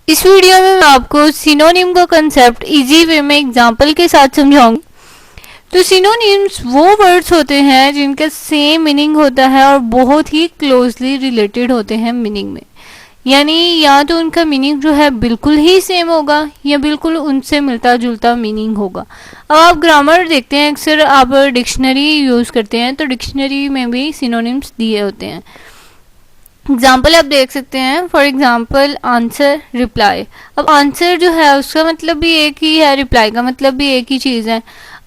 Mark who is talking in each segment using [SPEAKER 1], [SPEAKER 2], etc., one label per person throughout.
[SPEAKER 1] इस वीडियो में मैं आपको सिनोनिम का कंसेप्ट इजी वे में एग्जांपल के साथ समझाऊंगी। तो सिनोनिम्स वो वर्ड्स होते हैं जिनका सेम मीनिंग होता है और बहुत ही क्लोजली रिलेटेड होते हैं मीनिंग में। यानी या तो उनका मीनिंग जो है बिल्कुल ही सेम होगा या बिल्कुल उनसे मिलता जुलता मीनिंग होगा। अब आप ग्रामर देखते हैं, अक्सर आप डिक्शनरी यूज़ करते हैं तो डिक्शनरी में भी सिनोनिम्स दिए होते हैं। एग्जाम्पल आप देख सकते हैं, फॉर एग्जाम्पल आंसर, रिप्लाई। अब आंसर जो है उसका मतलब भी एक ही है, रिप्लाई का मतलब भी एक ही चीज़ है।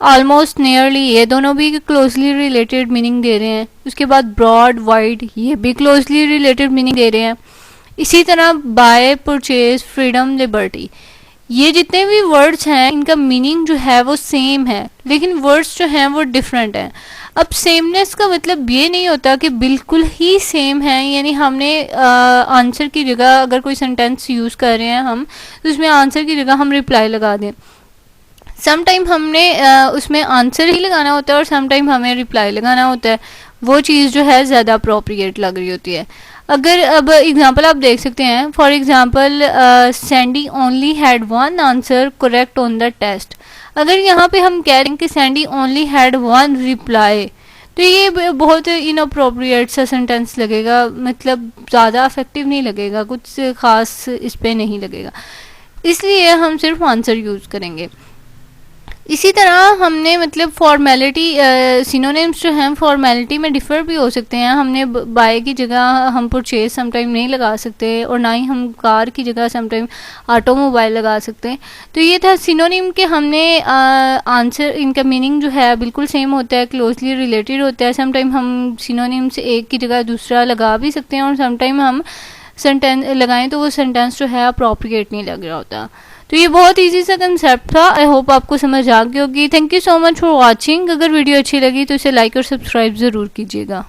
[SPEAKER 1] ऑलमोस्ट, नियरली, ये दोनों भी क्लोजली रिलेटेड मीनिंग दे रहे हैं। उसके बाद ब्रॉड, वाइड, ये भी क्लोजली रिलेटेड मीनिंग दे रहे हैं। इसी तरह बाय, परचेज, फ्रीडम, लिबर्टी, ये जितने भी वर्ड्स हैं इनका मीनिंग जो है वो सेम है, लेकिन वर्ड्स जो हैं वो डिफरेंट हैं। अब सेमनेस का मतलब ये नहीं होता कि बिल्कुल ही सेम है, यानी हमने आंसर की जगह अगर कोई सेंटेंस यूज़ कर रहे हैं हम, तो उसमें आंसर की जगह हम रिप्लाई लगा दें। सम टाइम हमने उसमें आंसर ही लगाना होता है और सम टाइम हमें रिप्लाई लगाना होता है। वो चीज़ जो है ज़्यादा अप्रोप्रिएट लग रही होती है। अगर अब एग्जांपल आप देख सकते हैं, for example Sandy only had one answer correct on the test. अगर यहाँ पे हम कह रहे हैं कि Sandy only had one reply, तो ये बहुत इनअप्रोप्रिएट सा सेंटेंस लगेगा, मतलब ज़्यादा इफेक्टिव नहीं लगेगा, कुछ खास इस पे नहीं लगेगा। इसलिए हम सिर्फ आंसर यूज़ करेंगे। इसी तरह हमने मतलब फॉर्मेलिटी, सिनोनिम्स जो हैं फॉर्मेलिटी में डिफ़र भी हो सकते हैं। हमने बाय की जगह हम परचेज समटाइम नहीं लगा सकते, और ना ही हम कार की जगह समटाइम ऑटोमोबाइल लगा सकते हैं। तो ये था सिनोनिम के हमने आंसर, इनका मीनिंग जो है बिल्कुल सेम होता है, क्लोजली रिलेटेड होता है। समटाइम हम सिनोनिम से एक की जगह दूसरा लगा भी सकते हैं, और समटाइम हम सेंटेंस लगाएं तो वो सेंटेंस जो है अप्रोप्रिएट नहीं लग रहा होता। तो ये बहुत इजी सा कंसेप्ट था। आई होप आपको समझ आ गई होगी। Thank you so much for watching. अगर वीडियो अच्छी लगी तो इसे लाइक और सब्सक्राइब ज़रूर कीजिएगा।